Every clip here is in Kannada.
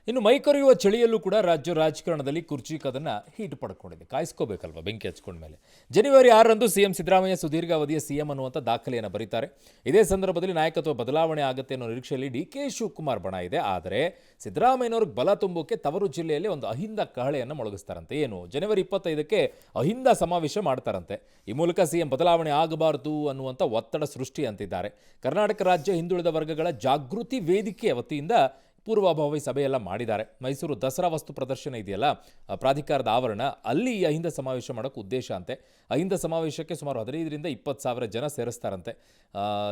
ಇನ್ನು ಮೈಕೊರೆಯುವ ಚಳಿಯಲ್ಲೂ ಕೂಡ ರಾಜ್ಯ ರಾಜಕಾರಣದಲ್ಲಿ ಕುರ್ಚಿ ಕದನ ಹೀಟ್ ಪಡ್ಕೊಂಡಿದೆ. ಕಾಯಿಸ್ಕೋಬೇಕಲ್ವಾ ಬೆಂಕಿ ಹಚ್ಕೊಂಡ ಮೇಲೆ. ಜನವರಿ 6ರಂದು ಸಿಎಂ ಸಿದ್ದರಾಮಯ್ಯ ಸುದೀರ್ಘಾವಧಿಯ ಸಿಎಂ ಅನ್ನುವಂಥ ದಾಖಲೆಯನ್ನು ಬರೀತಾರೆ. ಇದೇ ಸಂದರ್ಭದಲ್ಲಿ ನಾಯಕತ್ವ ಬದಲಾವಣೆ ಆಗುತ್ತೆ ಅನ್ನೋ ನಿರೀಕ್ಷೆಯಲ್ಲಿ ಡಿ.ಕೆ. ಶಿವಕುಮಾರ್ ಬಣ ಇದೆ. ಆದರೆ ಸಿದ್ದರಾಮಯ್ಯನವ್ರಿಗೆ ಬಲ ತುಂಬೋಕೆ ತವರು ಜಿಲ್ಲೆಯಲ್ಲಿ ಒಂದು ಅಹಿಂದ ಕಹಳೆಯನ್ನು ಮೊಳಗಿಸ್ತಾರಂತೆ. ಏನು, ಜನವರಿ 25ಕ್ಕೆ ಅಹಿಂದ ಸಮಾವೇಶ ಮಾಡ್ತಾರಂತೆ. ಈ ಮೂಲಕ ಸಿಎಂ ಬದಲಾವಣೆ ಆಗಬಾರದು ಅನ್ನುವಂಥ ಒತ್ತಡ ಸೃಷ್ಟಿ ಅಂತಿದ್ದಾರೆ. ಕರ್ನಾಟಕ ರಾಜ್ಯ ಹಿಂದುಳಿದ ವರ್ಗಗಳ ಜಾಗೃತಿ ವೇದಿಕೆ ವತಿಯಿಂದ ಪೂರ್ವಭಾವಿ ಸಭೆಯೆಲ್ಲ ಮಾಡಿದ್ದಾರೆ. ಮೈಸೂರು ದಸರಾ ವಸ್ತು ಪ್ರದರ್ಶನ ಇದೆಯಲ್ಲ, ಪ್ರಾಧಿಕಾರದ ಆವರಣ, ಅಲ್ಲಿ ಈ ಅಹಿಂದ ಸಮಾವೇಶ ಮಾಡೋಕ್ಕೆ ಉದ್ದೇಶ ಅಂತೆ. ಅಹಿಂದ ಸಮಾವೇಶಕ್ಕೆ ಸುಮಾರು 15ರಿಂದ 20,000 ಜನ ಸೇರಿಸ್ತಾರಂತೆ.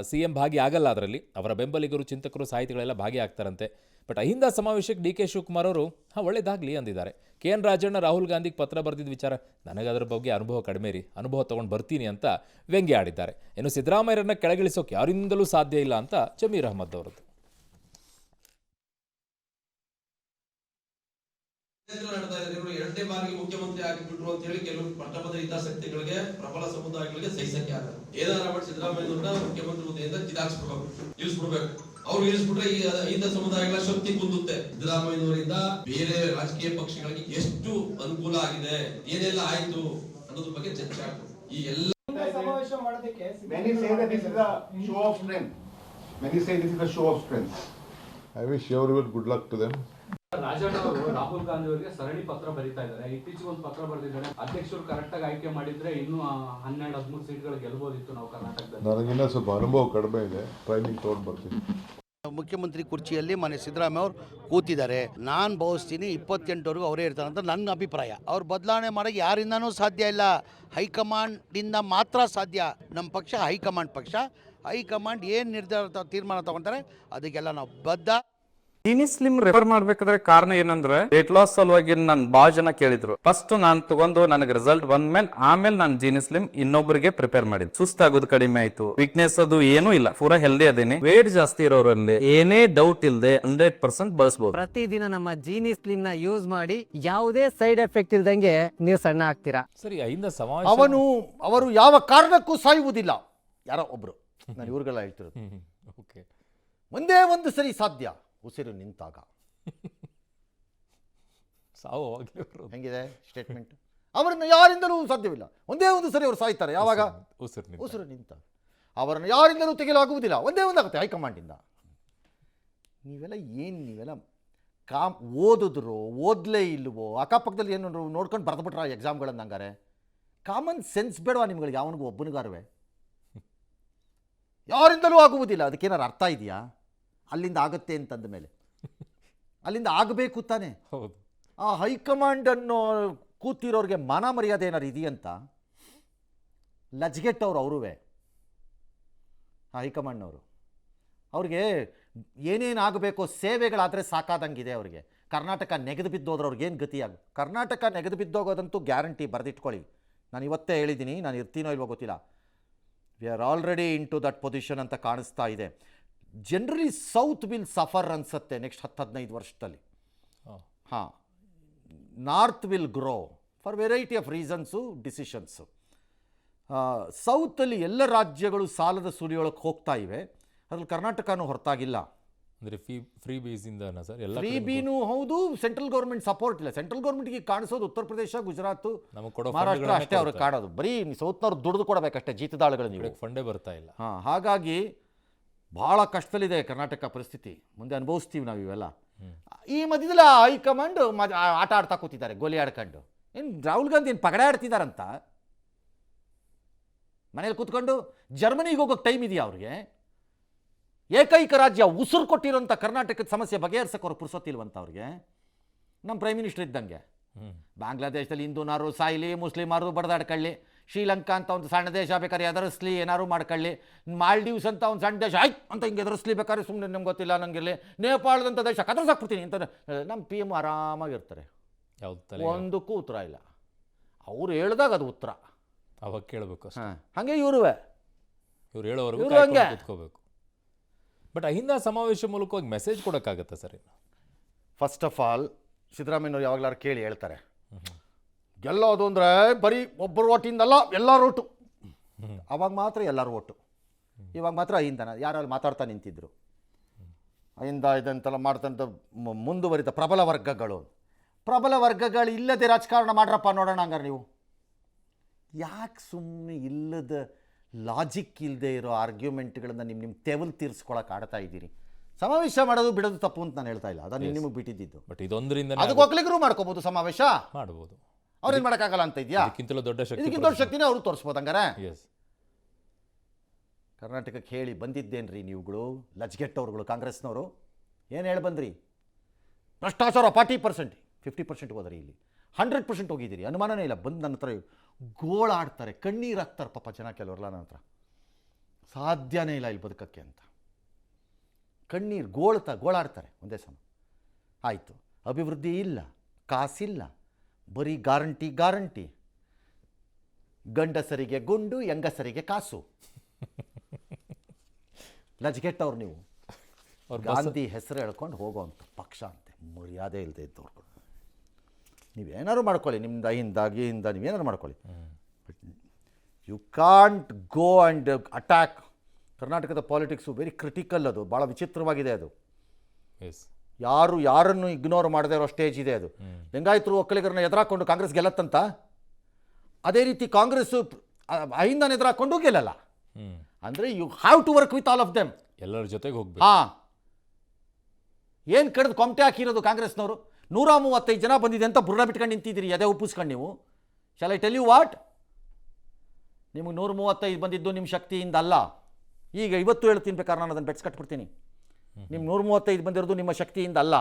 ಸಿಎಂ ಭಾಗಿ ಆಗಲ್ಲ, ಅದರಲ್ಲಿ ಅವರ ಬೆಂಬಲಿಗರು, ಚಿಂತಕರು, ಸಾಹಿತಿಗಳೆಲ್ಲ ಭಾಗಿಯಾಗ್ತಾರಂತೆ. ಬಟ್ ಅಹಿಂದ ಸಮಾವೇಶಕ್ಕೆ ಡಿ.ಕೆ. ಶಿವಕುಮಾರ್ ಅವರು ಒಳ್ಳೇದಾಗಲಿ ಅಂದಿದ್ದಾರೆ. ಕೆ.ಎನ್. ರಾಜಣ್ಣ ರಾಹುಲ್ ಗಾಂಧಿಗೆ ಪತ್ರ ಬರೆದಿದ್ದ ವಿಚಾರ, ನನಗೆ ಅದರ ಬಗ್ಗೆ ಅನುಭವ ಕಡಿಮೆ ರೀ, ಅನುಭವ ತೊಗೊಂಡು ಬರ್ತೀನಿ ಅಂತ ವ್ಯಂಗ್ಯ ಆಡಿದ್ದಾರೆ. ಇನ್ನು ಸಿದ್ದರಾಮಯ್ಯರನ್ನ ಕೆಳಗಿಳಿಸೋಕೆ ಯಾರಿಂದಲೂ ಸಾಧ್ಯ ಇಲ್ಲ ಅಂತ ಜಮೀರ್ ಅಹಮದ್ ಅವರದ್ದು. ಎರಡನೇ ಬಾರಿಗೆ ಮುಖ್ಯಮಂತ್ರಿ ಆಗಿಬಿಟ್ರು ಅಂತ ಹೇಳಿ ಕೆಲವು ಪಟ್ಟಭದ್ರ ಹಿತಾಸಕ್ತಿಗಳಿಗೆ, ಪ್ರಬಲ ಸಮುದಾಯಗಳಿಗೆ ಸಹಿಸಕ್ಕೆ ಆಗಲ್ಲ. ಏನಾರ ಮಾಡಿ ಸಿದ್ದರಾಮಯ್ಯನವ್ರನ್ನ ಮುಖ್ಯಮಂತ್ರಿ ಹುದ್ದೆಯಿಂದ ಕಿದಾಕ್ಸ್ಬಿಡ್ಬೇಕು, ಇಳಿಸ್ಬಿಡ್ಬೇಕು. ಅವ್ರು ಇಳಿಸ್ಬಿಟ್ರೆ ಈ ಇಂಥ ಸಮುದಾಯಗಳ ಶಕ್ತಿ ಕುಂದುತ್ತೆ. ಸಿದ್ದರಾಮಯ್ಯನವರಿಂದ ಬೇರೆ ರಾಜಕೀಯ ಪಕ್ಷಗಳಿಗೆ ಎಷ್ಟು ಅನುಕೂಲ ಆಗಿದೆ, ಏನೆಲ್ಲ ಆಯ್ತು ಅನ್ನೋದ್ರ ಬಗ್ಗೆ ಚರ್ಚೆ ಆಗ್ತದೆ. ಈ ಎಲ್ಲ ಸಮಾವೇಶ ಮಾಡೋದಕ್ಕೆ many say that this is a show of strength. Many say this is a show of strength. I wish everyone good luck to them. Rajanna ಅವರು ರಾಹುಲ್ ಗಾಂಧಿ ಅವರಿಗೆ ಸರಣಿ ಪತ್ರ ಬರೀತಾ ಇದ್ದಾರೆ. ಇತ್ತೀಚೆಗೆ ಒಂದು ಪತ್ರ ಬರೆದಿದ್ದಾರೆ, ಅಧ್ಯಕ್ಷರು ಕರೆಕ್ಟ್ ಆಗಿ ಆಯ್ಕೆ ಮಾಡಿದ್ರೆ ಇನ್ನೂ 12-13 ಸೀಟ್ಗಳು ಗೆಲ್ಲಬಹುದಿತ್ತು ನಾವು ಕರ್ನಾಟಕದಲ್ಲಿ. ನನಗಿನ್ನ ಸ್ವಲ್ಪ ಅನುಭವ ಕಡಿಮೆ ಇದೆ, ಟ್ರೈನಿಂಗ್ ತೊಗೊಂಡು ಬರ್ತೀನಿ. ಮುಖ್ಯಮಂತ್ರಿ ಕುರ್ಚಿಯಲ್ಲಿ ಮನೆ ಸಿದ್ದರಾಮಯ್ಯ ಅವರು ಕೂತಿದ್ದಾರೆ. ನಾನು ಭಾವಿಸ್ತೀನಿ 28ವರೆಗೂ ಅವರೇ ಇರ್ತಾರೆ ಅಂತ ನನ್ನ ಅಭಿಪ್ರಾಯ. ಅವ್ರು ಬದಲಾವಣೆ ಮಾಡೋಕ್ಕೆ ಯಾರಿಂದನೂ ಸಾಧ್ಯ ಇಲ್ಲ, ಹೈಕಮಾಂಡಿಂದ ಮಾತ್ರ ಸಾಧ್ಯ. ನಮ್ಮ ಪಕ್ಷ ಹೈಕಮಾಂಡ್ ಪಕ್ಷ. ಹೈಕಮಾಂಡ್ ಏನು ನಿರ್ಧಾರ ತೀರ್ಮಾನ ತಗೊಂತಾರೆ ಅದಕ್ಕೆಲ್ಲ ನಾವು ಬದ್ಧ. ಜೀನಿ ಸ್ಲಿಮ್ ರೆಫರ್ ಮಾಡ್ಬೇಕಾದ್ರೆ ಕಾರಣ ಏನಂದ್ರೆ ವೇಟ್ ಲಾಸ್ ಸಲುವಾಗಿ ನನ್ ಬಾಳ ಜನ ಕೇಳಿದ್ರು. ಫಸ್ಟ್ ನಾನು ತಗೊಂಡು ನನಗೆ ರಿಸಲ್ಟ್ ಬಂದ್ಮೇಲೆ ಆಮೇಲೆ ನಾನು ಜೀನಿ ಸ್ಲಿಮ್ ಇನ್ನೊಬ್ಬರಿಗೆ ಪ್ರಿಪೇರ್ ಮಾಡಿದ್. ಸುಸ್ತಾಗೋದು ಕಡಿಮೆ ಆಯ್ತು, ವೀಕ್ನೆಸ್ ಅದು ಏನೂ ಇಲ್ಲ, ಪೂರಾ ಹೆಲ್ದಿ ಅದೇನಿ. ವೇಟ್ ಜಾಸ್ತಿ ಇರೋರಲ್ಲಿ ಏನೇ ಡೌಟ್ ಇಲ್ಲದೆ 100% ಬಳಸಬಹುದು. ಪ್ರತಿದಿನ ನಮ್ಮ ಜೀನಿ ಸ್ಲಿಮ್ ನ ಯೂಸ್ ಮಾಡಿ ಯಾವುದೇ ಸೈಡ್ ಎಫೆಕ್ಟ್ ಇಲ್ದಂಗೆ ನೀವು ಸಣ್ಣ ಆಗ್ತೀರಾ. ಸರಿ, ಅಹಿಂದ ಸಮಾವೇಶ ಅವರು ಯಾವ ಕಾರಣಕ್ಕೂ ಸಾಯುವುದಿಲ್ಲ. ಯಾರೋ ಒಬ್ರು, ನಾನು ಇವ್ರಿಗೆಲ್ಲ ಹೇಳ್ತಿರೋದು, ಒಂದೇ ಒಂದು ಸರಿ ಸಾಧ್ಯ, ಉಸಿರು ನಿಂತಾಗ. ಹೆಂಗಿದೆ ಸ್ಟೇಟ್ಮೆಂಟ್? ಅವರನ್ನು ಯಾರಿಂದಲೂ ಸಾಧ್ಯವಿಲ್ಲ. ಒಂದೇ ಒಂದು ಸರಿ ಅವರು ಸಾಯ್ತಾರೆ. ಯಾವಾಗ? ಉಸಿರು ನಿಂತಾಗ. ಅವರನ್ನು ಯಾರಿಂದಲೂ ತೆಗೆಯಲಾಗುವುದಿಲ್ಲ. ಒಂದೇ ಒಂದಾಗುತ್ತೆ, ಹೈಕಮಾಂಡಿಂದ. ನೀವೆಲ್ಲ ಓದಿದ್ರು ಓದಲೇ ಇಲ್ವೋ, ಅಕ್ಕಪಕ್ಕದಲ್ಲಿ ಏನು ನೋಡ್ಕೊಂಡು ಬರೆದ್ಬಿಟ್ರ ಎಕ್ಸಾಮ್ಗಳನ್ನು? ಹಂಗಾರೆ ಕಾಮನ್ ಸೆನ್ಸ್ ಬೇಡವಾ ನಿಮ್ಗಳಿಗೆ? ಯಾವನಿಗೂ ಒಬ್ಬನಿಗಾರುವೆ ಯಾರಿಂದಲೂ ಆಗುವುದಿಲ್ಲ. ಅದಕ್ಕೇನಾರು ಅರ್ಥ ಇದೆಯಾ? ಅಲ್ಲಿಂದ ಆಗುತ್ತೆ ಅಂತಂದ ಮೇಲೆ ಅಲ್ಲಿಂದ ಆಗಬೇಕು ತಾನೆ. ಹೌದು. ಆ ಹೈಕಮಾಂಡ್ ಅನ್ನೋ ಕೂತಿರೋರಿಗೆ ಮಾನ ಮರ್ಯಾದೆ ಏನಾರು ಇದೆಯಂತ ಲಜ್ಗೆಟ್ಟವ್ರು ಅವರುವೆ. ಆ ಹೈಕಮಾಂಡ್ನವರು ಅವ್ರಿಗೆ ಏನೇನು ಆಗಬೇಕೋ ಸೇವೆಗಳಾದರೆ ಸಾಕಾದಂಗಿದೆ. ಅವ್ರಿಗೆ ಕರ್ನಾಟಕ ನೆಗೆದು ಬಿದ್ದೋದ್ರೆ ಅವ್ರಿಗೇನು ಗತಿಯಾಗ? ಕರ್ನಾಟಕ ನೆಗೆದು ಬಿದ್ದೋಗೋದಂತೂ ಗ್ಯಾರಂಟಿ, ಬರೆದಿಟ್ಕೊಳ್ಳಿ. ನಾನು ಇವತ್ತೇ ಹೇಳಿದ್ದೀನಿ, ನಾನು ಇರ್ತೀನೋ ಇಲ್ವೋ ಗೊತ್ತಿಲ್ಲ. We are already into that position ಅಂತ ಕಾಣಿಸ್ತಾ ಇದೆ. ಜನರಲಿ ಸೌತ್ ವಿಲ್ ಸಫರ್ ಅನಿಸುತ್ತೆ ನೆಕ್ಸ್ಟ್ 10-15 ವರ್ಷದಲ್ಲಿ. ಹಾಂ, north will grow for variety of reasons, decisions. ಸೌತಲ್ಲಿ ಎಲ್ಲ ರಾಜ್ಯಗಳು ಸಾಲದ ಸುಳಿಯೊಳಗೆ ಹೋಗ್ತಾ ಇವೆ. ಅದ್ರಲ್ಲಿ ಕರ್ನಾಟಕನೂ ಹೊರತಾಗಿಲ್ಲ. ಅಂದರೆ ಫ್ರೀ ಬೀಸಿಂದ ಸರ್, ಎಲ್ಲ ಫ್ರೀ ಬೀನು ಹೌದು. ಸೆಂಟ್ರಲ್ ಗೌರ್ಮೆಂಟ್ ಸಪೋರ್ಟ್ ಇಲ್ಲ. ಸೆಂಟ್ರಲ್ ಗೌರ್ಮೆಂಟ್ಗೆ ಕಾಣಿಸೋದು ಉತ್ತರ ಪ್ರದೇಶ, ಗುಜರಾತ್, ಮಹಾರಾಷ್ಟ್ರ ಅಷ್ಟೇ ಅವ್ರಿಗೆ ಕಾಣೋದು. ಬರೀ ಸೌತ್ನವ್ರು ದುಡಿದು ಕೊಡಬೇಕಷ್ಟೇ ಜೀತದಾಳುಗಳು. ನೀವು ಫಂಡೇ ಬರ್ತಾ ಇಲ್ಲ. ಹಾಂ, ಹಾಗಾಗಿ ಭಾಳ ಕಷ್ಟದಲ್ಲಿದೆ ಕರ್ನಾಟಕ ಪರಿಸ್ಥಿತಿ. ಮುಂದೆ ಅನುಭವಿಸ್ತೀವಿ ನಾವು ಇವೆಲ್ಲ. ಈ ಮಧ್ಯದಲ್ಲಿ ಹೈಕಮಾಂಡ್ ಆಟ ಆಡ್ತಾ ಕೂತಿದ್ದಾರೆ, ಗೋಲಿ ಆಡ್ಕೊಂಡು. ಏನು ರಾಹುಲ್ ಗಾಂಧಿ ಏನು ಪಗಡೆ ಆಡ್ತಿದ್ದಾರಂತ ಮನೇಲಿ ಕೂತ್ಕೊಂಡು? ಜರ್ಮನಿಗೆ ಹೋಗೋಕ್ಕೆ ಟೈಮ್ ಇದೆಯಾ ಅವ್ರಿಗೆ? ಏಕೈಕ ರಾಜ್ಯ ಉಸಿರು ಕೊಟ್ಟಿರೋಂಥ ಕರ್ನಾಟಕದ ಸಮಸ್ಯೆ ಬಗೆಹರಿಸಕ್ಕೆ ಅವ್ರಿಗೆ ಪುರ್ಸೊತ್ತಿಲ್ವಂತ ಅವ್ರಿಗೆ. ನಮ್ಮ ಪ್ರೈಮ್ ಮಿನಿಸ್ಟರ್ ಇದ್ದಂಗೆ. ಬಾಂಗ್ಲಾದೇಶದಲ್ಲಿ ಹಿಂದೂನಾರು ಸಾಯ್ಲಿ, ಮುಸ್ಲಿಮಾರು ಬಡ್ದಾಡ್ಕೊಳ್ಳಿ, ಶ್ರೀಲಂಕಾ ಅಂತ ಒಂದು ಸಣ್ಣ ದೇಶ ಬೇಕಾದ್ರೆ ಎದುರಿಸ್ಲಿ, ಏನಾರು ಮಾಡ್ಕೊಳ್ಳಿ, ಮಾಲ್ಡೀವ್ಸ್ ಅಂತ ಒಂದು ಸಣ್ಣ ದೇಶ ಆಯ್ತು ಅಂತ ಹಿಂಗೆ ಎದುರಿಸ್ಲಿ ಬೇಕಾದ್ರೆ ಸುಮ್ಮನೆ ನಮ್ಗೆ ಗೊತ್ತಿಲ್ಲ ನನಗಿರಲಿ, ನೇಪಾಳದಂಥ ದೇಶ ಕದರ್ಸಾಕ್ಬಿಡ್ತೀನಿ ಅಂತ ನಮ್ಮ PM ಆರಾಮಾಗಿರ್ತಾರೆ. ಒಂದಕ್ಕೂ ಉತ್ತರ ಇಲ್ಲ. ಅವ್ರು ಹೇಳ್ದಾಗ ಅದು ಉತ್ತರ ಅವಾಗ ಕೇಳಬೇಕು. ಹಾಗೆ ಇವ್ರು ಹೇಳೋವರೆಗೂ ಕೂತ್ಕೋಬೇಕು. ಬಟ್ ಅಹಿಂದ ಸಮಾವೇಶ ಮೂಲಕವಾಗಿ ಮೆಸೇಜ್ ಕೊಡೋಕ್ಕಾಗತ್ತೆ ಸರ್? ಫಸ್ಟ್ ಆಫ್ ಆಲ್ ಸಿದ್ದರಾಮಯ್ಯನವ್ರು ಯಾವಾಗಲಾರು ಕೇಳಿ ಹೇಳ್ತಾರೆ, ಗೆಲ್ಲೋದು ಅಂದರೆ ಬರೀ ಒಬ್ಬರು ಓಟಿಂದಲ್ಲ, ಎಲ್ಲರ ಓಟು. ಅವಾಗ ಮಾತ್ರ ಎಲ್ಲರೂ ಓಟು. ಇವಾಗ ಮಾತ್ರ ಅಹಿಂದನ ಯಾರು ಮಾತಾಡ್ತಾ ನಿಂತಿದ್ರು. ಇಂದ ಇದಂತೆಲ್ಲ ಮಾಡ್ತಂತ ಮುಂದುವರಿದ ಪ್ರಬಲ ವರ್ಗಗಳು ಇಲ್ಲದೆ ರಾಜಕಾರಣ ಮಾಡ್ರಪ್ಪ ನೋಡೋಣ ಹಂಗಾರೆ ನೀವು. ಯಾಕೆ ಸುಮ್ಮನೆ ಇಲ್ಲದ ಲಾಜಿಕ್ ಇಲ್ಲದೆ ಇರೋ ಆರ್ಗ್ಯುಮೆಂಟ್ಗಳನ್ನು ನಿಮ್ಮ ತೆವಲು ತೀರಿಸ್ಕೊಳಕ್ಕೆ ಆಡ್ತಾ ಇದ್ದೀರಿ? ಸಮಾವೇಶ ಮಾಡೋದು ಬಿಡೋದು ತಪ್ಪು ಅಂತ ನಾನು ಹೇಳ್ತಾ ಇಲ್ಲ, ಅದನ್ನು ನಿಮಗೆ ಬಿಟ್ಟಿದ್ದು. ಬಟ್ ಇದೊಂದರಿಂದ ಅದಕ್ಕೆ ಒಕ್ಕಲಿಗರು ಮಾಡ್ಕೋಬೋದು ಸಮಾವೇಶ, ಮಾಡಬಹುದು. ಅವ್ರೇನು ಮಾಡೋಕ್ಕಾಗಲ್ಲ ಅಂತ ಇದೆಯಾ? ಇದಕ್ಕಿಂತಲೂ ದೊಡ್ಡ ಶಕ್ತಿ, ಇದಕ್ಕಿಂತ ದೊಡ್ಡ ಶಕ್ತಿನೇ ಅವರು ತೋರಿಸ್ಬೋದು ಹಂಗಾರೆ. ಎಸ್. ಕರ್ನಾಟಕಕ್ಕೆ ಹೇಳಿ ಬಂದಿದ್ದೇನ್ರಿ ನೀವುಗಳು ಲಜ್ಗೆಟ್ಟವ್ರುಗಳು ಕಾಂಗ್ರೆಸ್ನವರು? ಏನು ಹೇಳಿ ಬಂದ್ರಿ? ಭ್ರಷ್ಟಾಚಾರ 40%, 50% ಹೋದ್ರಿ, ಇಲ್ಲಿ 100% ಹೋಗಿದ್ದೀರಿ, ಅನುಮಾನನೇ ಇಲ್ಲ. ಬಂದು ನನ್ನ ಹತ್ರ ಗೋಳಾಡ್ತಾರೆ, ಕಣ್ಣೀರು ಹಾಕ್ತಾರೆ ಪಾಪ ಜನ ಕೆಲವರೆಲ್ಲ ನನ್ನ ಹತ್ರ. ಸಾಧ್ಯನೇ ಇಲ್ಲ ಇಲ್ಲಿ ಬದುಕಕ್ಕೆ ಅಂತ ಕಣ್ಣೀರು ಗೋಳಾಡ್ತಾರೆ ಒಂದೇ ಸಮ. ಆಯಿತು, ಅಭಿವೃದ್ಧಿ ಇಲ್ಲ, ಕಾಸಿಲ್ಲ, ಬರೀ ಗ್ಯಾರಂಟಿ, ಗಂಡಸರಿಗೆ ಗುಂಡು, ಹೆಂಗಸರಿಗೆ ಕಾಸು. ಲಜ್ಗೆಟ್ಟವ್ರು ನೀವು. ಗಾಂಧಿ ಹೆಸರು ಹೇಳ್ಕೊಂಡು ಹೋಗೋವಂಥ ಪಕ್ಷ ಅಂತೆ, ಮರ್ಯಾದೆ ಇಲ್ಲದೆ ಇದ್ದವ್ರು. ನೀವೇನಾದ್ರು ಮಾಡ್ಕೊಳ್ಳಿ, ನಿಮ್ದು ಅಹಿಂದ ನೀವೇನಾದ್ರು ಮಾಡ್ಕೊಳ್ಳಿ, but you can't go and attack. ಕರ್ನಾಟಕದ ಪಾಲಿಟಿಕ್ಸು ವೆರಿ ಕ್ರಿಟಿಕಲ್, ಅದು ಭಾಳ ವಿಚಿತ್ರವಾಗಿದೆ. ಅದು ಎಸ್. ಯಾರನ್ನು ಇಗ್ನೋರ್ ಮಾಡದೇ ಇರೋ ಸ್ಟೇಜ್ ಇದೆ ಅದು. ಲಿಂಗಾಯತರು ಒಕ್ಕಲಿಗರನ್ನ ಎದುರಾಕೊಂಡು ಕಾಂಗ್ರೆಸ್ ಗೆಲ್ಲತ್ತಂತ, ಅದೇ ರೀತಿ ಕಾಂಗ್ರೆಸ್ಸು ಅಹಿಂದನ ಎದುರಾಕೊಂಡು ಗೆಲ್ಲಲ್ಲ. ಅಂದರೆ you have to work with all of them. ಎಲ್ಲರ ಜೊತೆಗೆ ಹೋಗ್ಬೇಕು. ಹಾಂ, ಏನು ಕಡ್ದು ಕೊಮಟೆ ಹಾಕಿರೋದು ಕಾಂಗ್ರೆಸ್ನವರು? 135 ಜನ ಬಂದಿದೆ ಅಂತ ಬುರ್ರ ಬಿಟ್ಕೊಂಡು ನಿಂತಿದ್ದೀರಿ, ಅದೇ ಉಪ್ಪಿಸ್ಕೊಂಡು ನೀವು. Shall I tell you what? ನಿಮಗೆ 135 ಬಂದಿದ್ದು ನಿಮ್ಮ ಶಕ್ತಿಯಿಂದ ಅಲ್ಲ. ಈಗ ಇವತ್ತು ಹೇಳ್ತೀನಿ, ಬೇಕಾದ್ರೆ ನಾನು ಅದನ್ನು ಬೆಟ್ಸ್ ಕಟ್ಬಿಡ್ತೀನಿ. ನಿಮ್ಗೆ 135 ಬಂದಿರೋದು ನಿಮ್ಮ ಶಕ್ತಿಯಿಂದ ಅಲ್ಲ.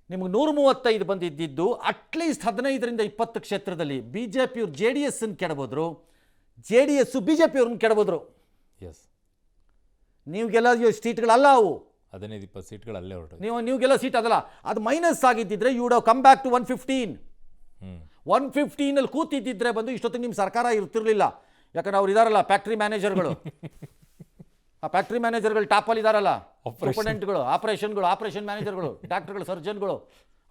ನಿಮಗೆ 135 ಬಂದಿದ್ದು ಅಟ್ಲೀಸ್ಟ್ 15ರಿಂದ 20 ಕ್ಷೇತ್ರದಲ್ಲಿ BJP ಅವ್ರು JDS ಕೆಡಬೋದ್ರು, JDS BJP ಅವ್ರನ್ನ ಕೆಡಬೋದ್ರು. ಎಸ್. ನೀವುಗೆಲ್ಲ ಸೀಟ್ಗಳಲ್ಲ ಅವು, 15-20 ಸೀಟ್ಗಳು ಅಲ್ಲೇ ಹೊರಟು. ನೀವುಗೆಲ್ಲ ಸೀಟ್ ಅದಲ್ಲ, ಅದು ಮೈನಸ್ ಆಗಿದ್ದಿದ್ರೆ you would have come back to 115. 115 ಕೂತಿದ್ದಿದ್ರೆ ಬಂದು ಇಷ್ಟೊತ್ತಿಗೆ ನಿಮ್ಮ ಸರ್ಕಾರ ಇರ್ತಿರ್ಲಿಲ್ಲ. ಯಾಕಂದ್ರೆ ಅವ್ರು ಇದಾರಲ್ಲ ಫ್ಯಾಕ್ಟ್ರಿ ಮ್ಯಾನೇಜರ್ಗಳು, ಆ ಫ್ಯಾಕ್ಟ್ರಿ ಮ್ಯಾನೇಜರ್ಗಳು ಟಾಪಲ್ಲಿ ಇದಾರಲ್ಲ, ಸೂಪರ್ಡೆಂಟ್ಗಳು, ಆಪರೇಷನ್ ಮ್ಯಾನೇಜರ್ಗಳು, ಡಾಕ್ಟರ್ಗಳು, ಸರ್ಜನ್ಗಳು.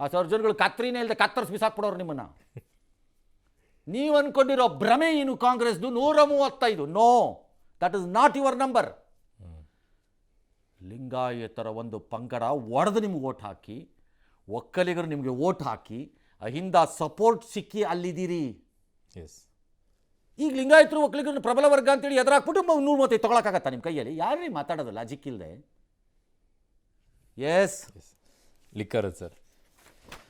ಆ ಸರ್ಜನ್ಗಳು ಕತ್ರಿನೇ ಇಲ್ಲದೆ ಕತ್ತರಿಸಿ ಬಿಸಾಕ್ಬಿಡೋರು ನಿಮ್ಮನ್ನು. ನೀವು ಅಂದ್ಕೊಂಡಿರೋ ಭ್ರಮೆ ಏನು ಕಾಂಗ್ರೆಸ್ದು 135? No, that is not your number. ಲಿಂಗಾಯತರ ಒಂದು ಪಂಗಡ ಒಡೆದು ನಿಮ್ಗೆ ಓಟ್ ಹಾಕಿ, ಒಕ್ಕಲಿಗರು ನಿಮಗೆ ಓಟ್ ಹಾಕಿ, ಅಹಿಂದ ಸಪೋರ್ಟ್ ಸಿಕ್ಕಿ ಅಲ್ಲಿದ್ದೀರಿ. ಎಸ್. ಈಗ ಲಿಂಗಾಯತರು ಒಕ್ಕಲಿಗರನ್ನ ಪ್ರಬಲ ವರ್ಗ ಅಂತೇಳಿ ಎದುರಾಕ್ಬಿಟ್ಟು 135 ತೊಗೊಳಕ್ಕಾಗತ್ತಾ ನಿಮ್ಮ ಕೈಯಲ್ಲಿ? ಯಾರೇ ಮಾತಾಡೋದು ಲಾಜಿಕ್ ಇಲ್ಲದೆ? ಎಸ್. Liquor sir.